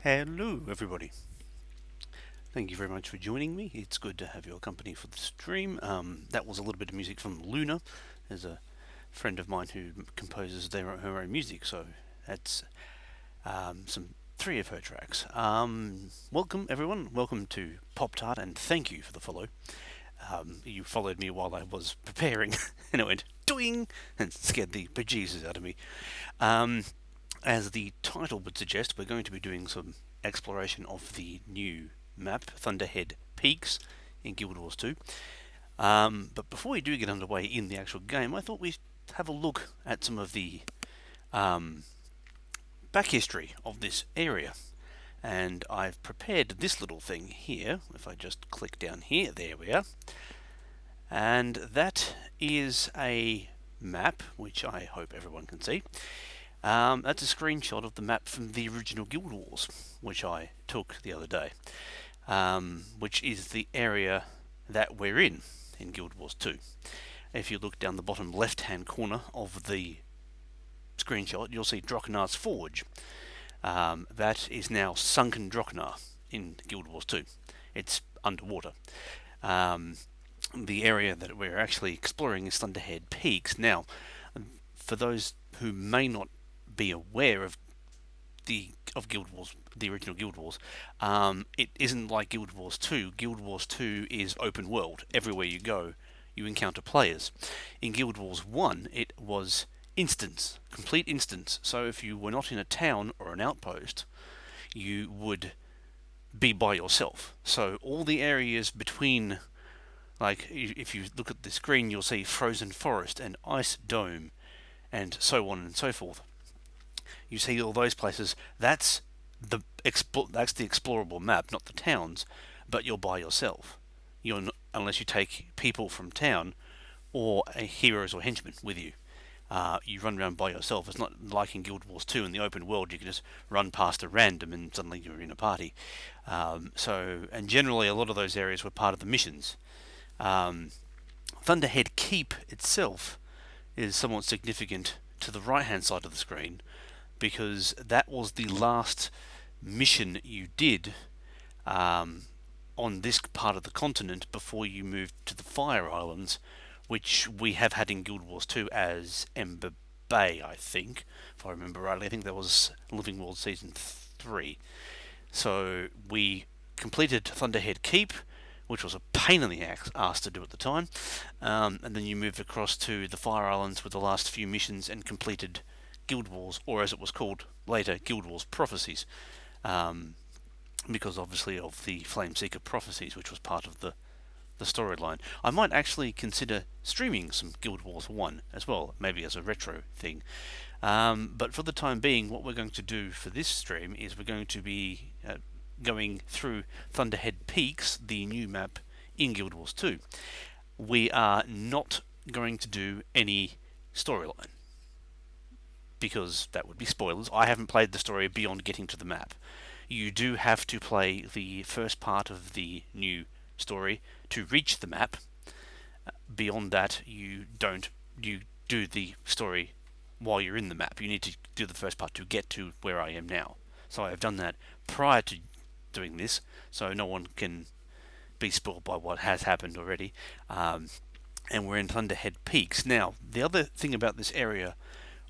Hello, everybody. Thank you very much for joining me. It's good to have your company for the stream. That was a little bit of music from Luna. There's a friend of mine who composes her own music, so that's some three of her tracks. Welcome, everyone. Welcome to Pop Tart, and thank you for the follow. You followed me while I was preparing, and it went doing and scared the bejesus out of me. Um, as the title would suggest, we're going to be doing some exploration of the new map, Thunderhead Peaks, in Guild Wars 2. But before we do get underway in the actual game, I thought we'd have a look at some of the um, back history of this area. And I've prepared this little thing here. If I just click down here, there we are. And that is a map, which I hope everyone can see. That's a screenshot of the map from the original Guild Wars, which I took the other day, which is the area that we're in Guild Wars 2. If you look down the bottom left-hand corner of the screenshot, you'll see Drochnar's Forge. That is now sunken Drochnar in Guild Wars 2. It's underwater. The area that we're actually exploring is Thunderhead Peaks. Now, for those who may not be aware of Guild Wars, the original Guild Wars, it isn't like Guild Wars 2. Guild Wars 2 is open world. Everywhere you go, you encounter players. In Guild Wars 1, it was instance, complete instance. So if you were not in a town or an outpost, you would be by yourself. So all the areas between, like if you look at the screen, you'll see Frozen Forest and Ice Dome and so on and so forth. You see all those places. That's the explorable map, not the towns, but you're by yourself. You're not, unless you take people from town or heroes or henchmen with you. You run around by yourself. It's not like in Guild Wars 2 in the open world. You can just run past a random and suddenly you're in a party. And generally a lot of those areas were part of the missions. Thunderhead Keep itself is somewhat significant to the right-hand side of the screen, because that was the last mission you did on this part of the continent before you moved to the Fire Islands, which we have had in Guild Wars 2 as Ember Bay, I think, if I remember rightly. I think that was Living World Season 3. So we completed Thunderhead Keep, which was a pain in the ass to do at the time, and then you moved across to the Fire Islands with the last few missions and completed Guild Wars, or as it was called later, Guild Wars Prophecies, because obviously of the Flameseeker Prophecies, which was part of the storyline. I might actually consider streaming some Guild Wars 1 as well, maybe as a retro thing. But for the time being, what we're going to do for this stream is we're going to be going through Thunderhead Peaks, the new map in Guild Wars 2. We are not going to do any storyline, because that would be spoilers. I haven't played the story beyond getting to the map. You do have to play the first part of the new story to reach the map. Beyond that, you do the story while you're in the map. You need to do the first part to get to where I am now. So I have done that prior to doing this, so no one can be spoiled by what has happened already. And we're in Thunderhead Peaks. Now, the other thing about this area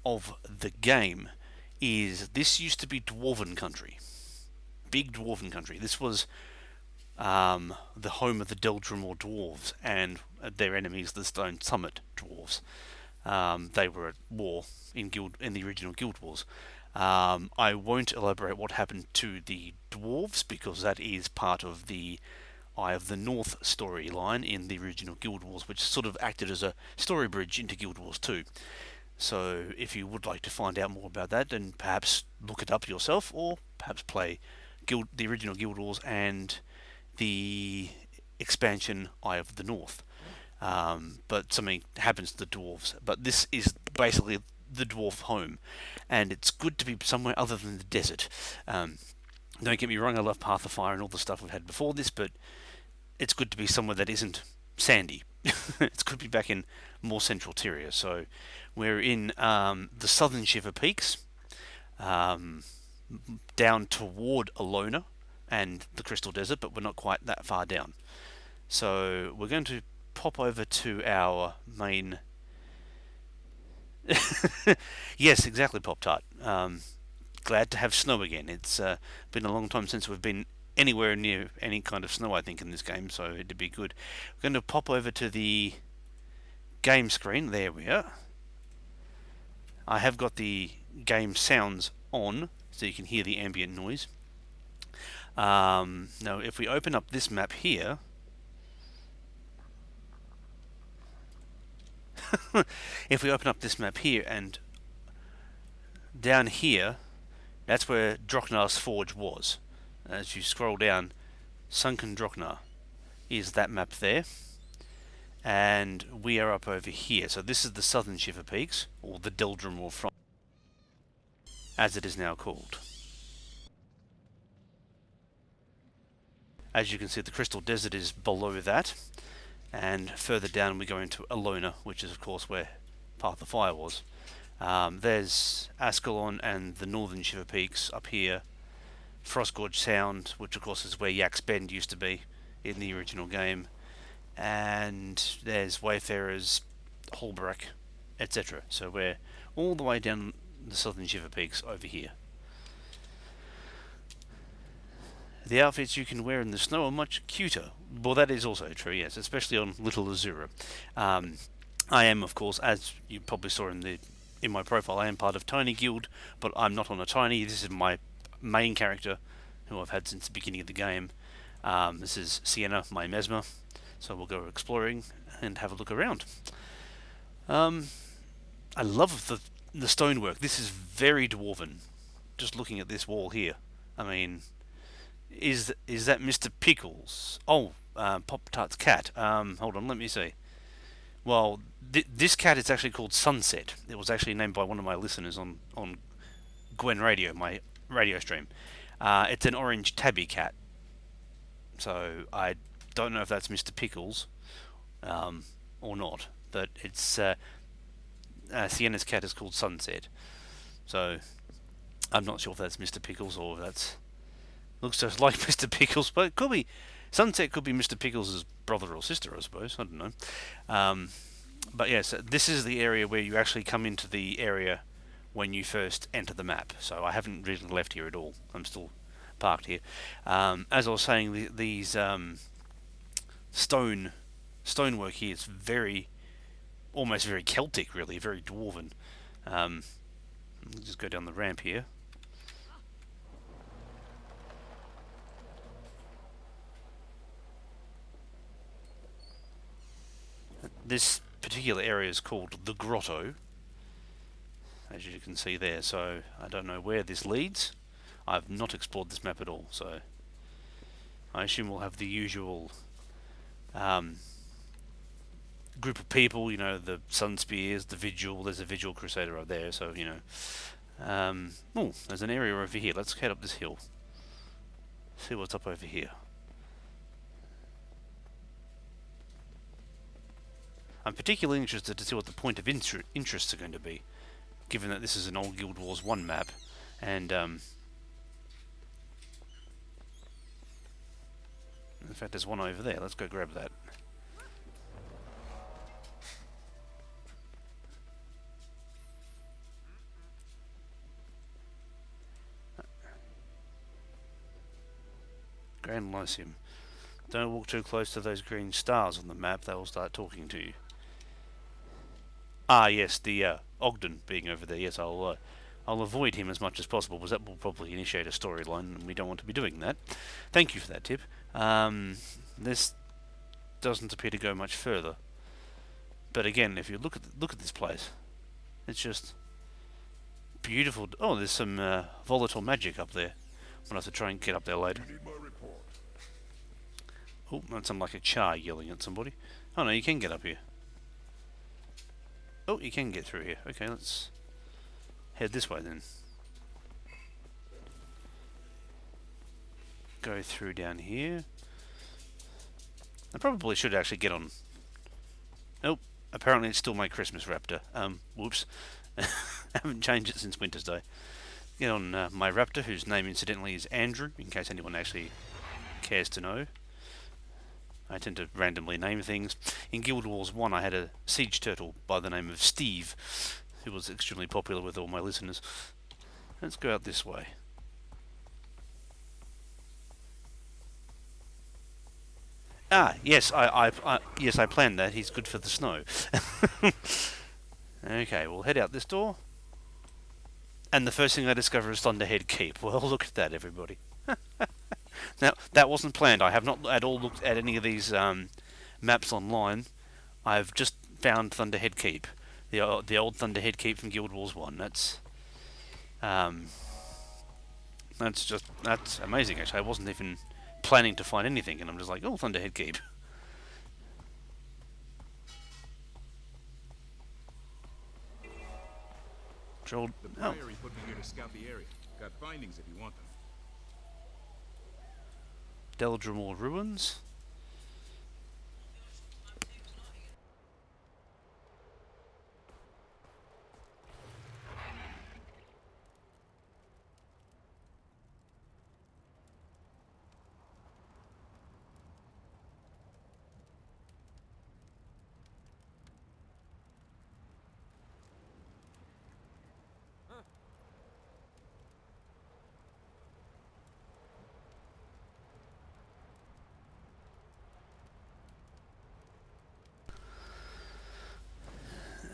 of the game is this used to be Dwarven country. Big Dwarven country. This was the home of the Deldrimor dwarves and their enemies, the Stone Summit dwarves. They were at war in the original Guild Wars. I won't elaborate what happened to the dwarves, because that is part of the Eye of the North storyline in the original Guild Wars, which sort of acted as a story bridge into Guild Wars 2. So if you would like to find out more about that, then perhaps look it up yourself, or perhaps play the original Guild Wars and the expansion Eye of the North. But something happens to the dwarves. But this is basically the dwarf home, and it's good to be somewhere other than the desert. Don't get me wrong, I love Path of Fire and all the stuff we've had before this, but it's good to be somewhere that isn't sandy. It's good to be back in more central Tyria. So we're in the southern Shiver Peaks. down toward Alona and the Crystal Desert, but we're not quite that far down. So we're going to pop over to our main. Yes, exactly, Pop Tart. Glad to have snow again. It's been a long time since we've been anywhere near any kind of snow, I think, in this game, so it'd be good. We're going to pop over to the game screen. There we are. I have got the game sounds on, so you can hear the ambient noise. Now, if we open up this map here, if we open up this map here and down here, that's where Drochnar's Forge was. As you scroll down, Sunken Drochnar is that map there. And we are up over here. So this is the Southern Shiver Peaks, or the Deldrimor Front, as it is now called. As you can see, the Crystal Desert is below that. And further down we go into Alona, which is of course where Path of Fire was. There's Ascalon and the Northern Shiver Peaks up here. Frostgorge Sound, which of course is where Yak's Bend used to be in the original game. And there's Wayfarers, Holbrook, etc. So we're all the way down the Southern Shiver Peaks over here. The outfits you can wear in the snow are much cuter. Well, that is also true, yes, especially on Little Azura. I am, of course, as you probably saw in my profile, I am part of Tiny Guild, but I'm not on a Tiny. This is my main character, who I've had since the beginning of the game. This is Sienna, my Mesmer, so we'll go exploring and have a look around. I love the stonework. This is very dwarven. Just looking at this wall here, I mean, is that Mr. Pickles? Oh, Pop Tart's cat. Hold on, let me see. Well, this cat is actually called Sunset. It was actually named by one of my listeners on Gwen Radio, my radio stream. It's an orange tabby cat. So I don't know if that's Mr. Pickles or not, but it's Sienna's cat is called Sunset. So I'm not sure if that's Mr. Pickles or if that's looks just like Mr. Pickles, but it could be Sunset. Could be Mr. Pickles' brother or sister, I suppose. I don't know. But yes, this is the area where you actually come into the area when you first enter the map. So I haven't really left here at all. I'm still parked here. As I was saying, these stonework here is almost very Celtic, really, very dwarven. Let's just go down the ramp here. This particular area is called the Grotto, as you can see there, so I don't know where this leads. I've not explored this map at all, so I assume we'll have the usual group of people, you know, the Sun Spears, the Vigil. There's a Vigil Crusader up there, so, you know. Oh, there's an area over here. Let's head up this hill. See what's up over here. I'm particularly interested to see what the point of interests are going to be, given that this is an old Guild Wars 1 map, and in fact there's one over there. Let's go grab that. Grand Lyceum. Don't walk too close to those green stars on the map, they will start talking to you. Ah, yes, the Ogden being over there. Yes, I'll avoid him as much as possible, because that will probably initiate a storyline, and we don't want to be doing that. Thank you for that tip. This doesn't appear to go much further, but again, if you look at this place, it's just beautiful. Oh, there's some volatile magic up there. I'm gonna have to try and get up there later. Oh, that sounds like a Char yelling at somebody. Oh no, you can get up here. Oh, you can get through here. Okay, let's head this way then. Go through down here. I probably should actually get on. Nope, apparently it's still my Christmas Raptor. Whoops. I haven't changed it since Winter's Day. Get on my raptor, whose name incidentally is Andrew, in case anyone actually cares to know. I tend to randomly name things. In Guild Wars 1 I had a siege turtle by the name of Steve, who was extremely popular with all my listeners. Let's go out this way. Ah, yes, yes, I planned that. He's good for the snow. Okay, we'll head out this door. And the first thing I discover is Thunderhead Keep. Well, look at that, everybody. Now, that wasn't planned. I have not at all looked at any of these maps online. I've just found Thunderhead Keep, the old Thunderhead Keep from Guild Wars 1. Um, that's amazing. Actually, I wasn't even planning to find anything, and I'm just like, oh, Thunderhead Keep. The Priory put me here to scout the area. Got findings if you want them. Deldrimore Ruins.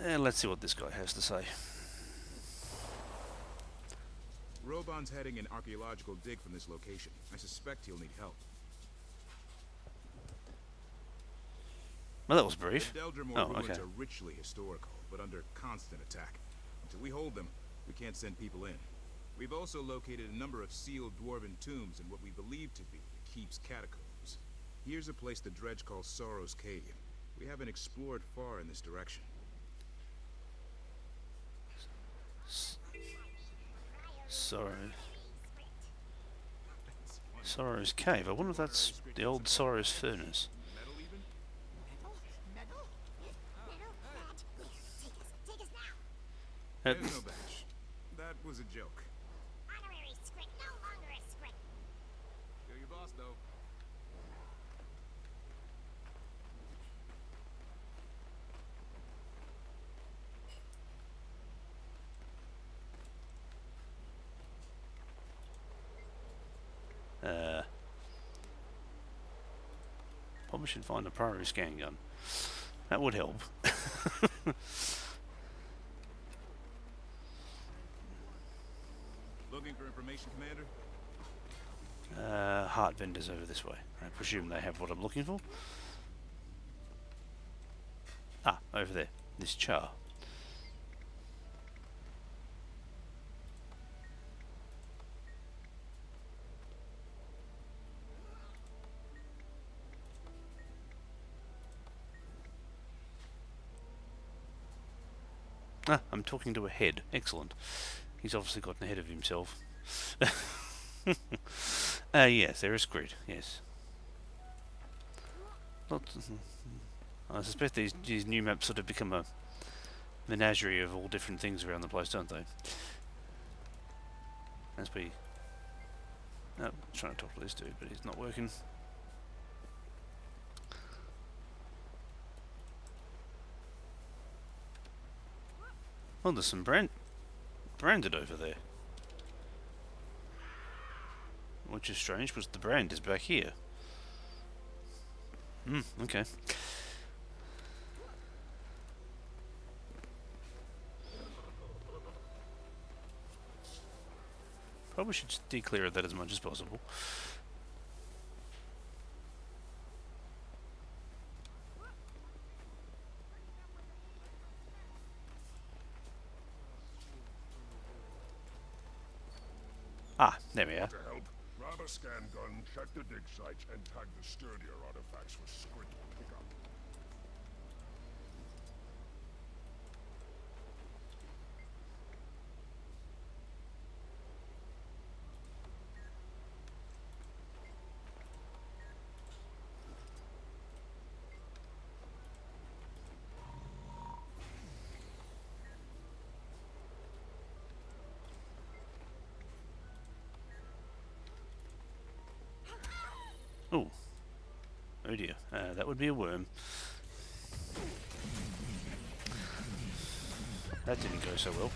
And let's see what this guy has to say. Robon's heading an archaeological dig from this location. I suspect he'll need help. Well, that was brief. The Deldrimore ruins are richly historical, but under constant attack. Until we hold them, we can't send people in. We've also located a number of sealed dwarven tombs in what we believe to be the Keep's catacombs. Here's a place the Dredge calls Sorrow's Cave. We haven't explored far in this direction. Sorrow's Cave. I wonder if that's the old Sorrow's Furnace. There's no badge. That was a joke. Honorary script, no longer a script. Kill your boss, though. Probably should find a priority scan gun. That would help. Looking for information, Commander? Heart vendors over this way. I presume they have what I'm looking for. Ah, over there. This char. Ah, I'm talking to a head. Excellent. He's obviously gotten ahead of himself. Yes, there is grid. Yes. I suspect these new maps sort of become a menagerie of all different things around the place, don't they? As we... Oh, I'm trying to talk to this dude, but he's not working. Oh, there's some branded over there. Which is strange, because the brand is back here. Okay. Probably should stay clear of that as much as possible. Ah, there we are. To help, grab a scan gun, check the dig sites, and tag the sturdier artifacts for Squid to pick up. Oh, oh dear. That would be a worm. That didn't go so well.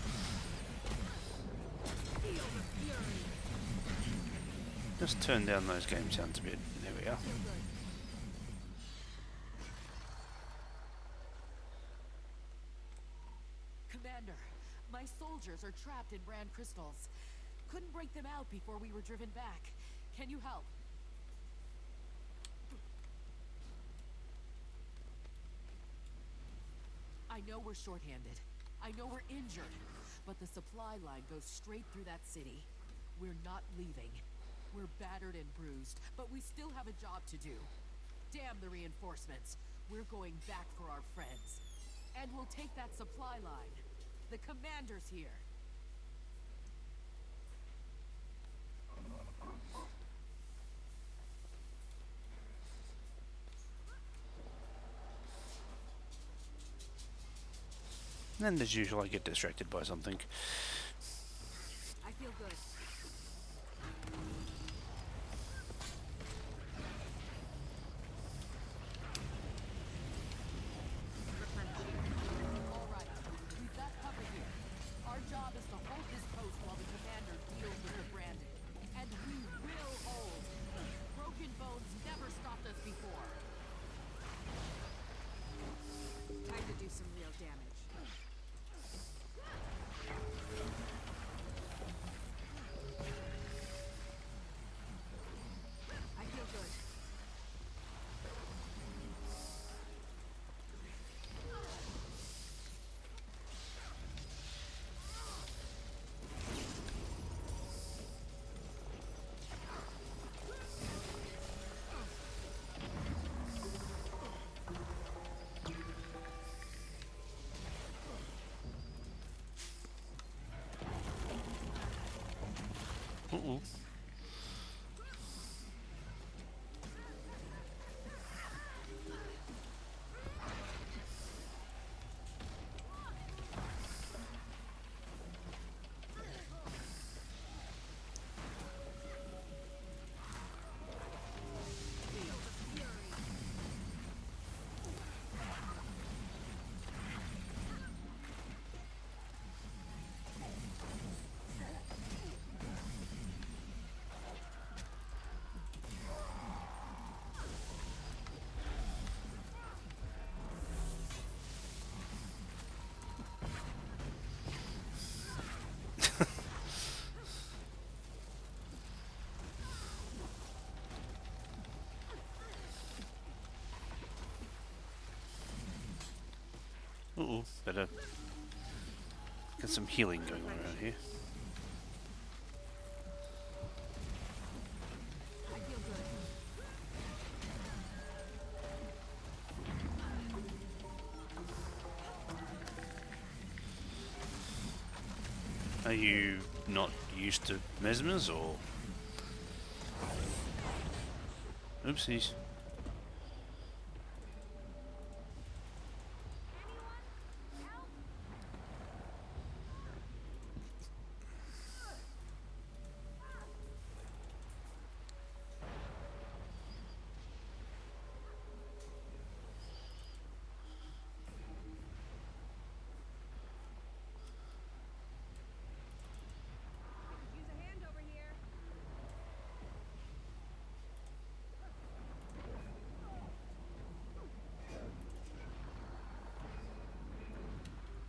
Just turn down those game sounds a bit. There we are. Commander, my soldiers are trapped in brand crystals. Couldn't break them out before we were driven back. Can you help? I know we're shorthanded. I know we're injured. But the supply line goes straight through that city. We're not leaving. We're battered and bruised, but we still have a job to do. Damn the reinforcements. We're going back for our friends. And we'll take that supply line. The commander's here. And as usual, I get distracted by something. I feel good. All right, we've got cover here. Our job is to hold this post while the commander deals with the branded. And we will hold. Broken bones never stopped us before. Time to do some real damage. I feel good. Uh-oh. Uh-oh, better get some healing going on around here. I feel good. Are you not used to mesmers, or... Oopsies. Use a hand over here.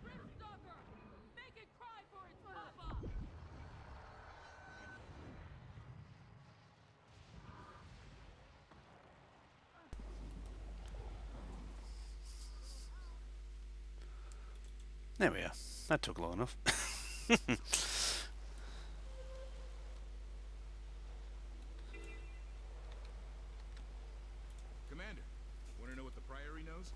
Grimstalker! Make it cry for its papa! There we are. That took long enough. Commander, want to know what the Priory knows?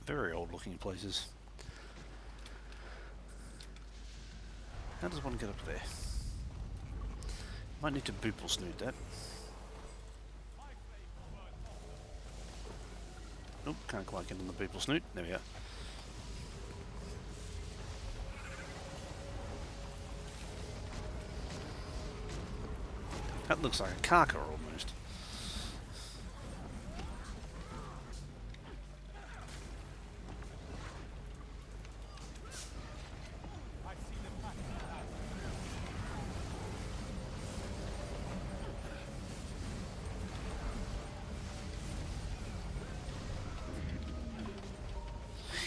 Very old looking places. How does one get up there? Might need to boople snoot that. Nope, can't quite get on the boople snoot. There we go. That looks like a carker almost.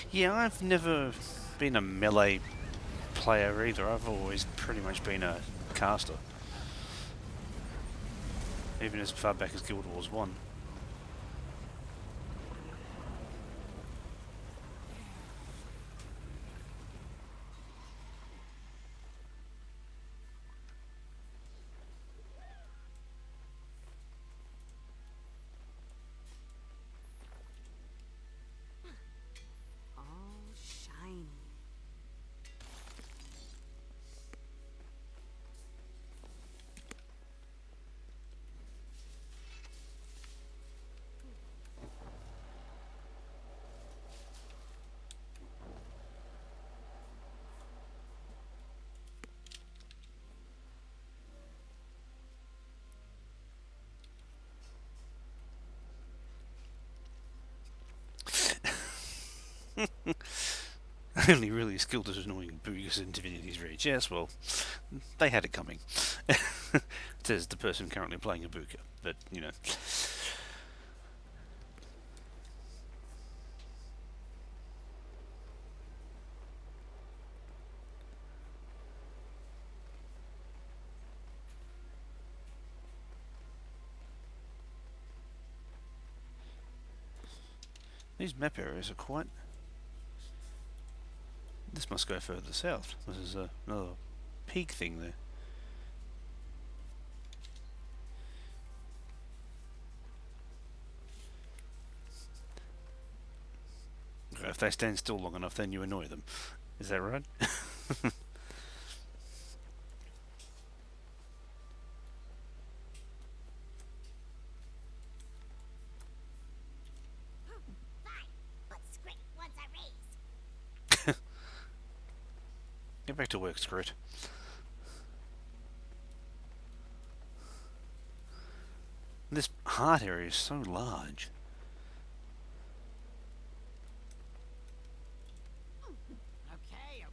Yeah, I've never been a melee player either. I've always pretty much been a caster. Even as far back as Guild Wars 1. All shiny. Only really skilled at annoying boogers in Divinity's Reach. Yes, well, they had it coming. Says the person currently playing a booger. But, you know. These map areas are quite... This must go further south. This is another peak thing there. If they stand still long enough, then you annoy them. Is that right? Fine, but Script wants a raise. Get back to work, Scroot. This heart area is so large. Okay,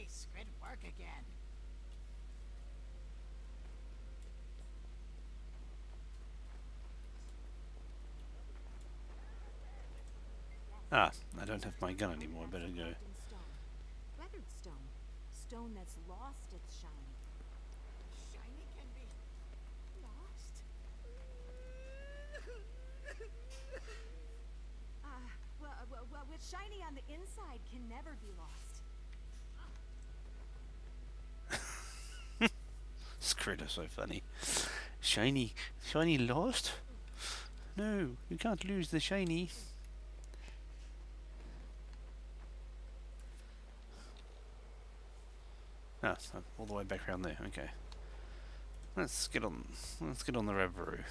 Squid work again. Ah, I don't have my gun anymore. I better go. In stone. Weathered stone. Stone that's lost its shine. Shiny can be lost. Well, what's shiny on the inside can never be lost. Scroot are so funny. Shiny lost? No, you can't lose the shiny. Ah, all the way back around there. Okay. Let's get on the Reverie.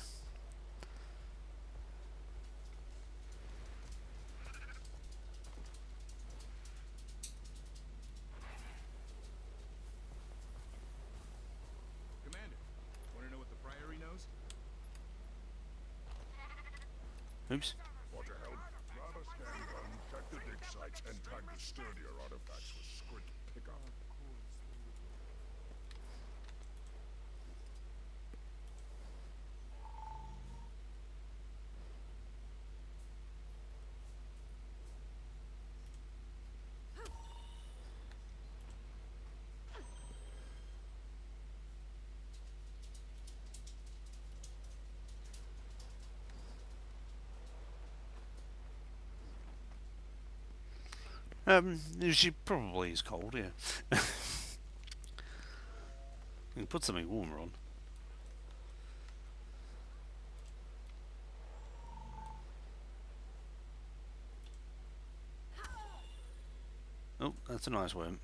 Commander, want to know what the Priory knows? Oops. Want to help? Grab a scan gun, check the dig sites, and tag the sturdier artifacts with squid picker. She probably is cold, yeah. You can put something warmer on. Oh, that's a nice worm.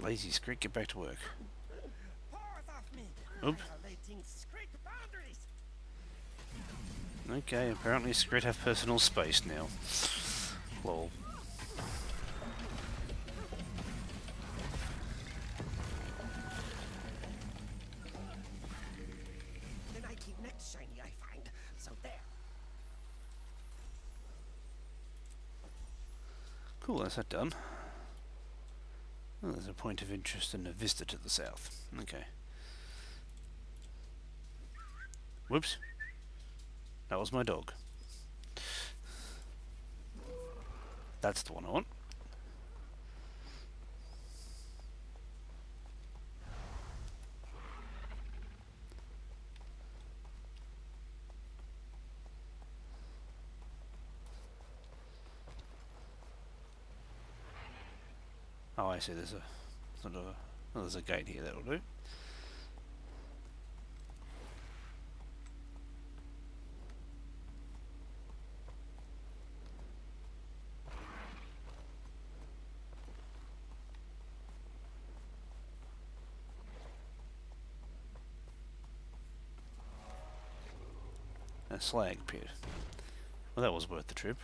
Lazy Scrit, get back to work. Paws off me! Oop. Violating strict boundaries! Okay, apparently Scrit have personal space now. Lol. Then I keep next shiny I find. So there. Cool, that's that done. Oh, there's a point of interest and a vista to the south. Okay. Whoops. That was my dog. That's the one I want. Oh, I see. There's a sort of oh, there's a gate here. That'll do. A slag pit. Well, that was worth the trip.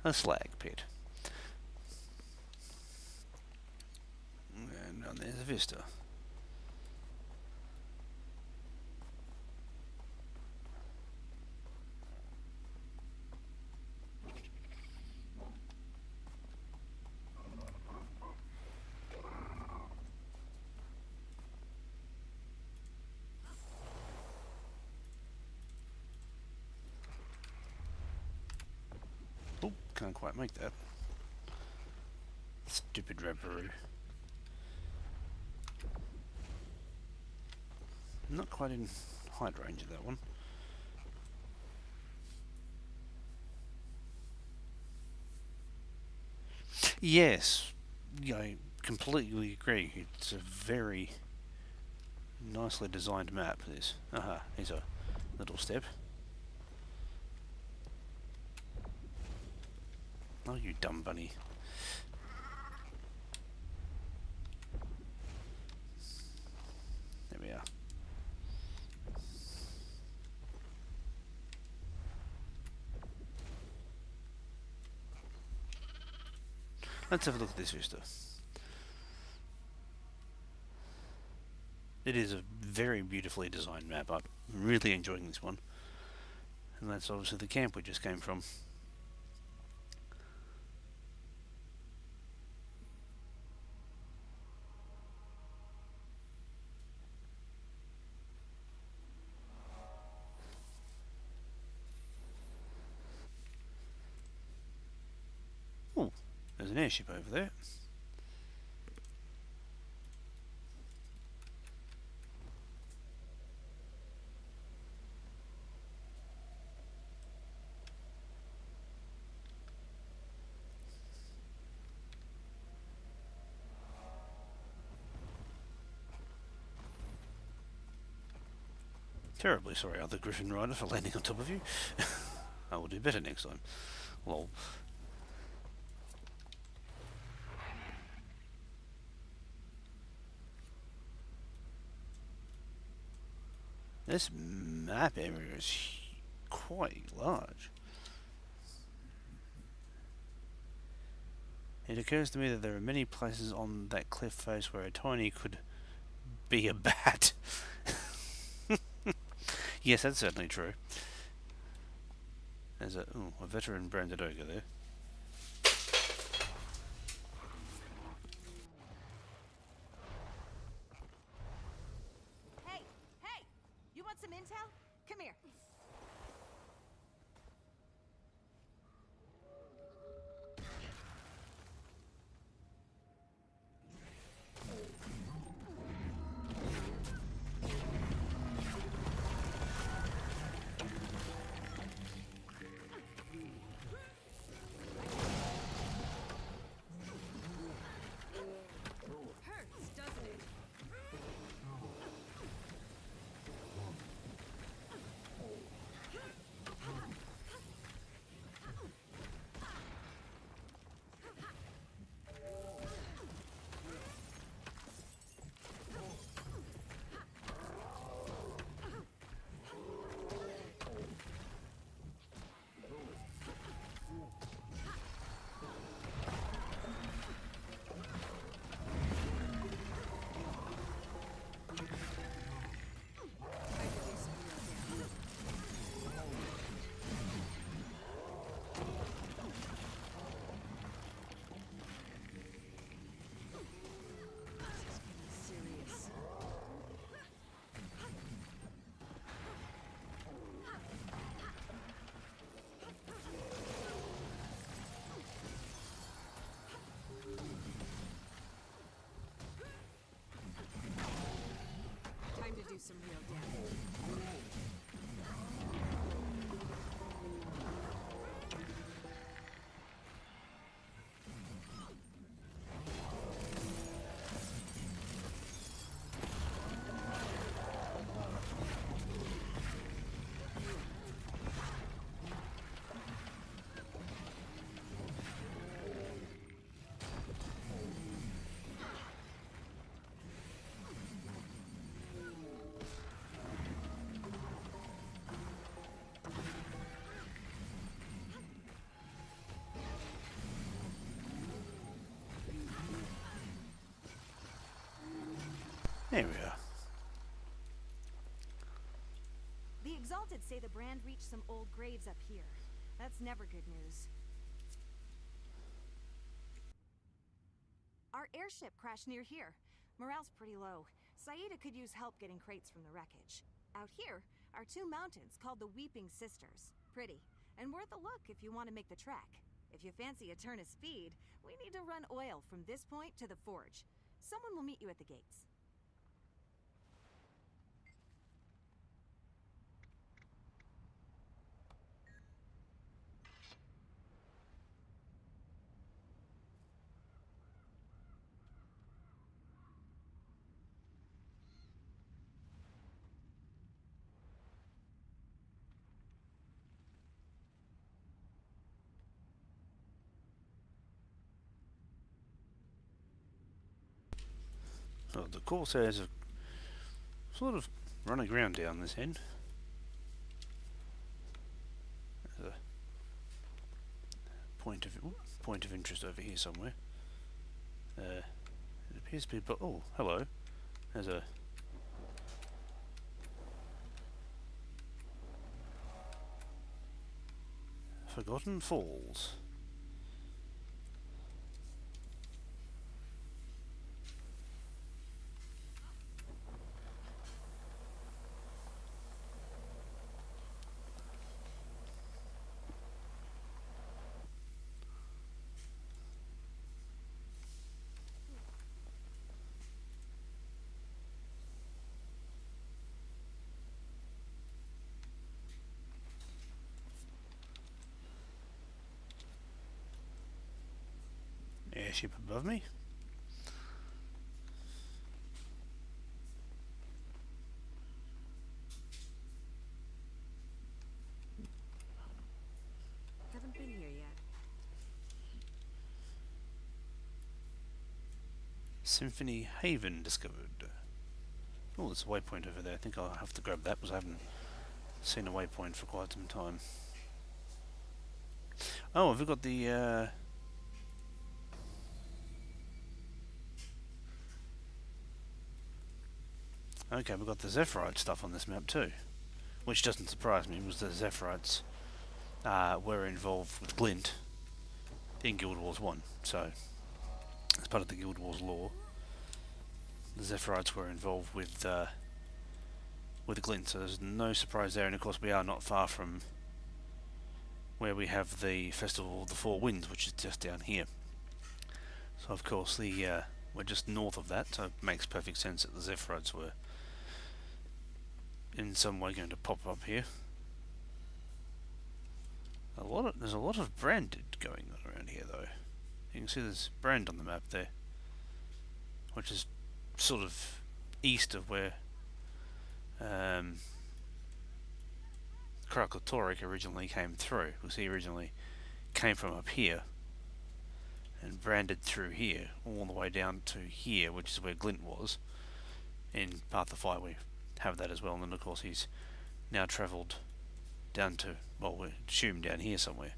A slag pit. And down there's a vista. Oh, can't quite make that. Stupid Rabaroo. Not quite in height range of that one. Yes, I completely agree. It's a very nicely designed map, this. Aha, here's a little step. Oh, you dumb bunny. There we are. Let's have a look at this vista. It is a very beautifully designed map. I'm really enjoying this one. And that's obviously the camp we just came from. Oh, there's an airship over there. Terribly sorry, other Griffin Rider, for landing on top of you. I will do better next time. Lol. This map area is quite large. It occurs to me that there are many places on that cliff face where a tiny could be a bat. Yes, that's certainly true. There's a veteran branded ogre there. Hey, hey! You want some intel? Come here. Hurts, doesn't it? some real damage. There we are. The Exalted say the brand reached some old graves up here. That's never good news. Our airship crashed near here. Morale's pretty low. Saida could use help getting crates from the wreckage. Out here are two mountains called the Weeping Sisters. Pretty, and worth a look if you want to make the trek. If you fancy a turn of speed, we need to run oil from this point to the forge. Someone will meet you at the gates. So the Corsairs have sort of run aground down this end. There's a point of interest over here somewhere. It appears to be, but oh, hello. There's a Forgotten Falls. Airship above me. Haven't been here yet. Symphony Haven discovered. Oh, there's a waypoint over there. I think I'll have to grab that because I haven't seen a waypoint for quite some time. Oh, have we got the okay, we've got the Zephyrite stuff on this map too, which doesn't surprise me because the Zephyrites were involved with Glint in Guild Wars 1, so as part of the Guild Wars lore, the Zephyrites were involved with Glint, so there's no surprise there. And of course we are not far from where we have the Festival of the Four Winds, which is just down here. So of course we're just north of that, so it makes perfect sense that the Zephyrites were in some way going to pop up here. There's a lot of branded going on around here though. You can see there's brand on the map there, which is sort of east of where Krakatorik originally came through, because he originally came from up here and branded through here all the way down to here, which is where Glint was. In Path of Fire we have that as well, and then of course he's now travelled down to, well, we assume down here somewhere.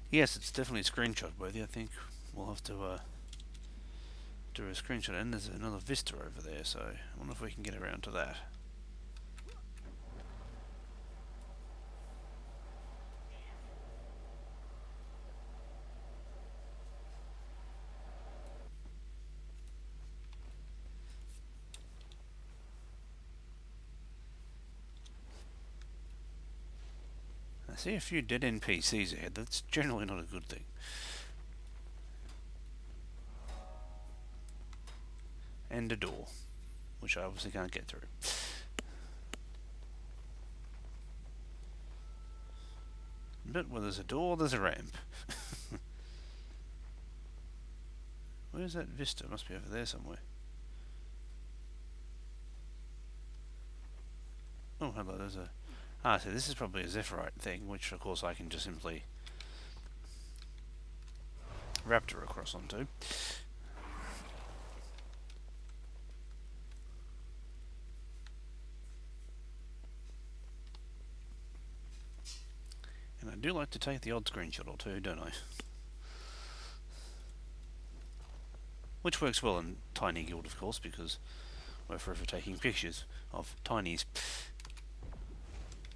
Yes, it's definitely screenshot worthy. I think we'll have to do a screenshot, and there's another vista over there, so I wonder if we can get around to that. see a few dead NPCs ahead. That's generally not a good thing. And a door, which I obviously can't get through. But where there's a door, there's a ramp. Where's that vista? It must be over there somewhere. Oh, hello, there's a... Ah, so this is probably a Zephyrite thing, which of course I can just simply raptor across onto. And I do like to take the odd screenshot or two, don't I? Which works well in Tiny Guild, of course, because we're forever taking pictures of tinies.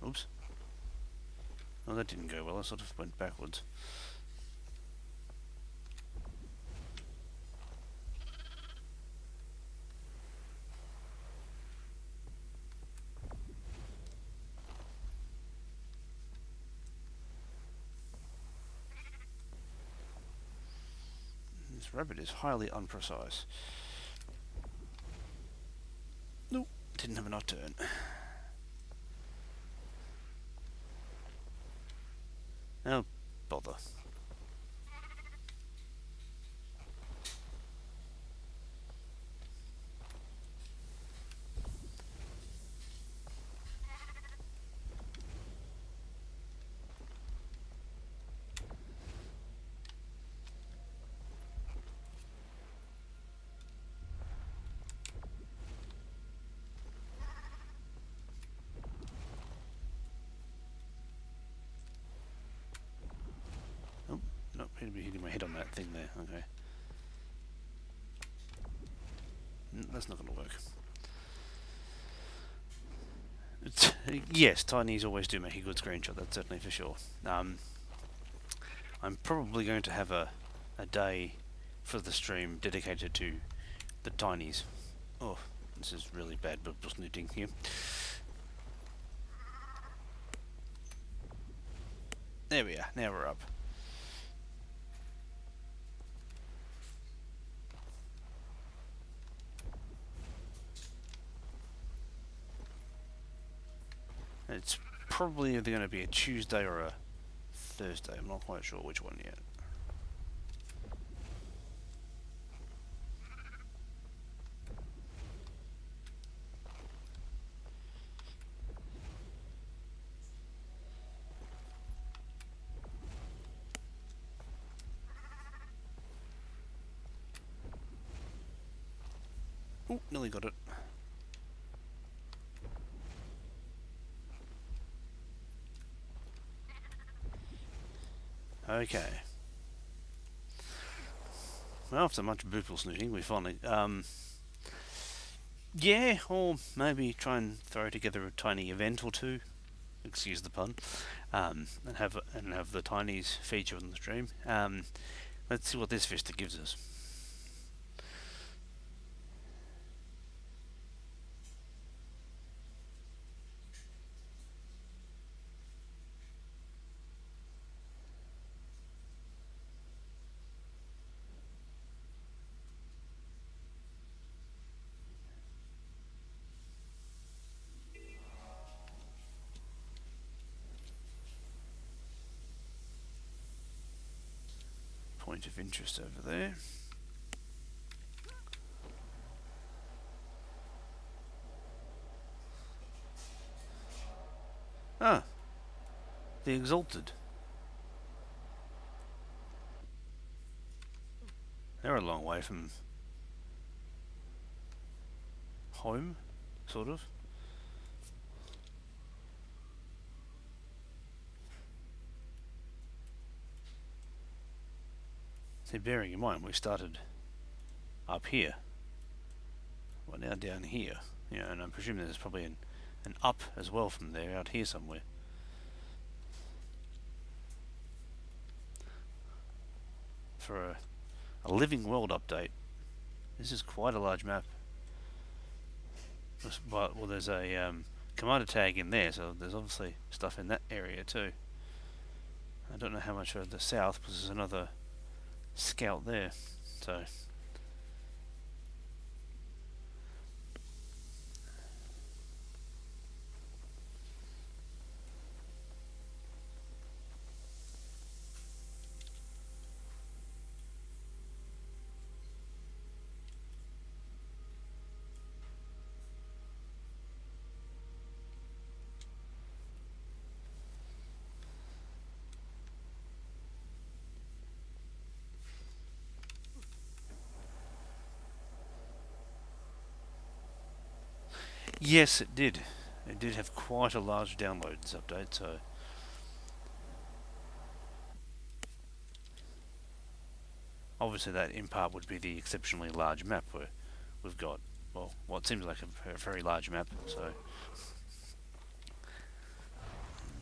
Oops. Oh, that didn't go well. I sort of went backwards. This rabbit is highly unprecise. Nope, didn't have enough turn. Oh, bother. Oh, no, he'd be hitting my head on that thing there. Okay. That's not going to work. Yes, tinies always do make a good screenshot, that's certainly for sure. I'm probably going to have a day for the stream dedicated to the tinies. Oh, this is really bad bubble snooting here. There we are, now we're up. It's probably either going to be a Tuesday or a Thursday. I'm not quite sure which one yet. Oh, nearly got it. Okay. Well, after much boople snooting, we finally, yeah, or maybe try and throw together a tiny event or two. Excuse the pun. And have the tinies feature on the stream. Let's see what this vista gives us. Point of interest over there. Ah, the Exalted. They're a long way from home, sort of. See, bearing in mind we started up here, we're now down here, you know, and I'm presuming there's probably an up as well from there, out here somewhere. For a living world update, this is quite a large map. Well, there's a commander tag in there, so there's obviously stuff in that area too. I don't know how much further south, because there's another scout there. So yes, it did. It did have quite a large download this update. So obviously that in part would be the exceptionally large map where we've got, well, what seems like a very large map. So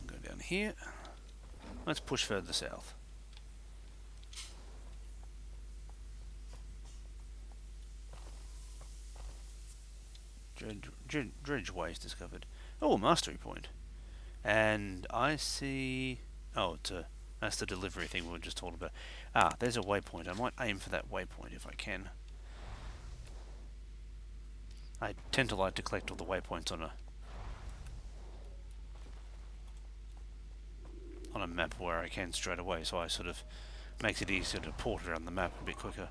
go down here. Let's push further south. Dredge ways discovered. Oh, mastery point. And I see... Oh, that's the delivery thing we were just talking about. Ah, there's a waypoint. I might aim for that waypoint if I can. I tend to like to collect all the waypoints on a map where I can straight away, so I sort of makes it easier to port around the map a bit quicker.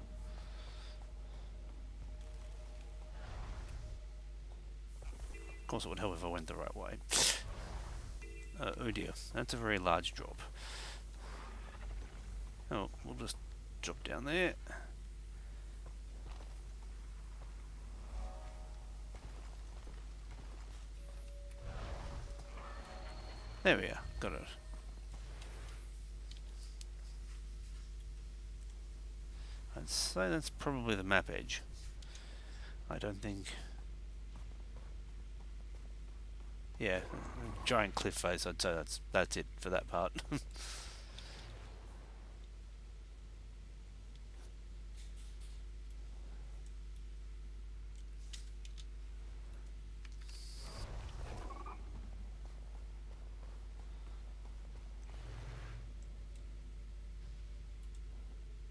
Of course, it would help if I went the right way. Oh dear, that's a very large drop. Oh, we'll just drop down there. There we are, got it. I'd say that's probably the map edge. I don't think... Yeah, giant cliff face, I'd say that's it for that part.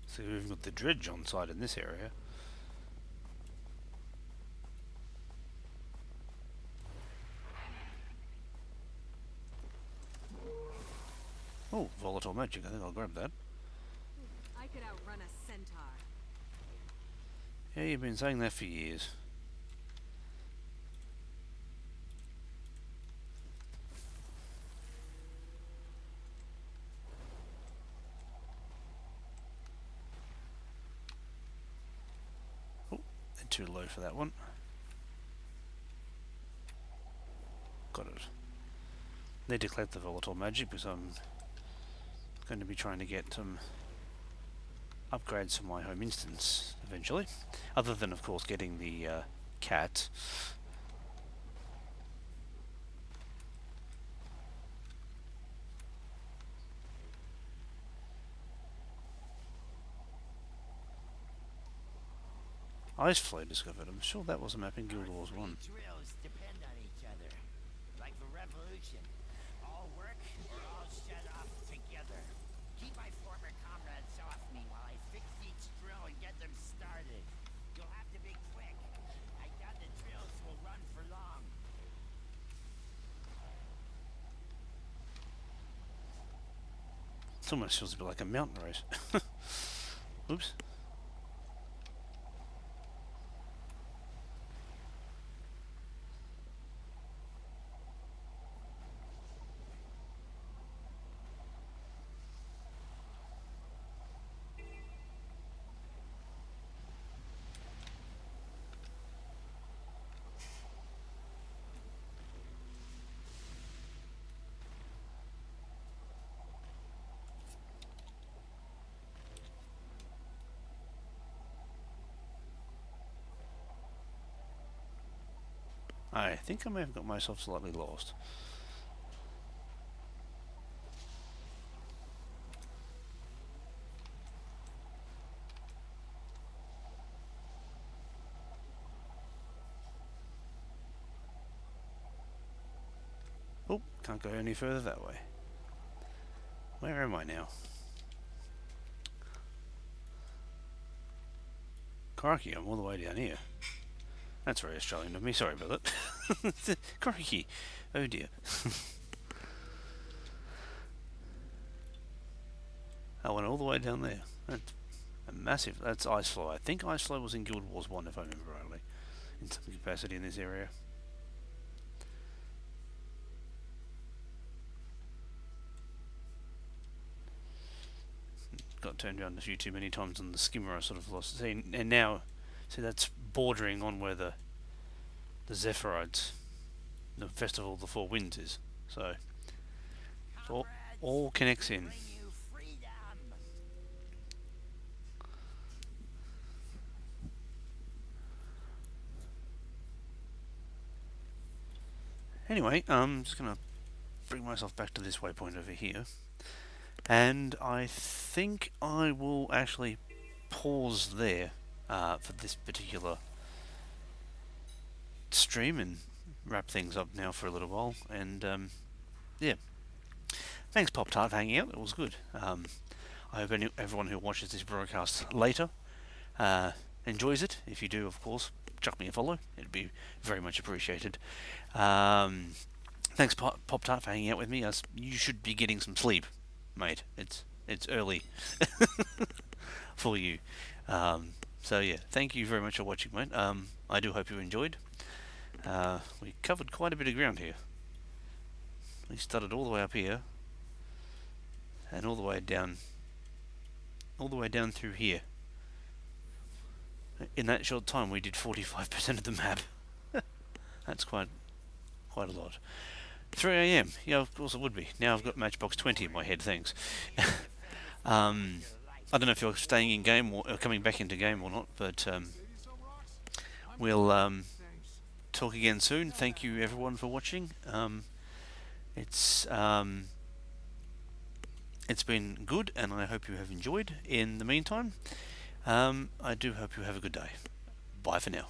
So we've got the dredge on site in this area. Oh, volatile magic, I think I'll grab that. I could outrun a centaur. Yeah, you've been saying that for years. Oh, they're too low for that one. Got it. Need to collect the volatile magic because I'm going to be trying to get some upgrades for my home instance eventually. Other than, of course, getting the cat. Ice flow discovered. I'm sure that was a map in Guild Wars 1. Drills depend on each other. Like the revolution. All work or all shut off together. Keep my former comrades off me while I fix each drill and get them started. You'll have to be quick. I doubt the drills will run for long. It almost feels a bit like a mountain race. Oops. I think I may have got myself slightly lost. Oh, can't go any further that way. Where am I now? Crikey, I'm all the way down here. That's very Australian of me, sorry about that. Crikey. Oh dear. I went all the way down there. That's a massive... That's Iceflow. I think Iceflow was in Guild Wars 1, if I remember rightly. In some capacity in this area. Got turned around a few too many times on the skimmer. I sort of lost. See, and now, see, that's bordering on where the Zephyrites, the Festival of the Four Winds is. So it all connects in. Bring you freedom. Anyway, I'm just gonna bring myself back to this waypoint over here, and I think I will actually pause there for this particular stream and wrap things up now for a little while. And yeah, thanks Pop Tart for hanging out. It was good. I hope everyone who watches this broadcast later enjoys it. If you do, of course, chuck me a follow. It'd be very much appreciated. Thanks Pop Tart for hanging out with me. You should be getting some sleep, mate. It's early for you. So yeah, thank you very much for watching, mate. I do hope you enjoyed. We covered quite a bit of ground here. We started all the way up here and all the way down through here. In that short time we did 45% of the map. That's quite a lot. 3 AM, yeah, of course it would be. Now I've got Matchbox 20 in my head, thanks. I don't know if you're staying in game or coming back into game or not, but we'll talk again soon. Thank you everyone for watching. It's been good, and I hope you have enjoyed. In the meantime, I do hope you have a good day. Bye for now.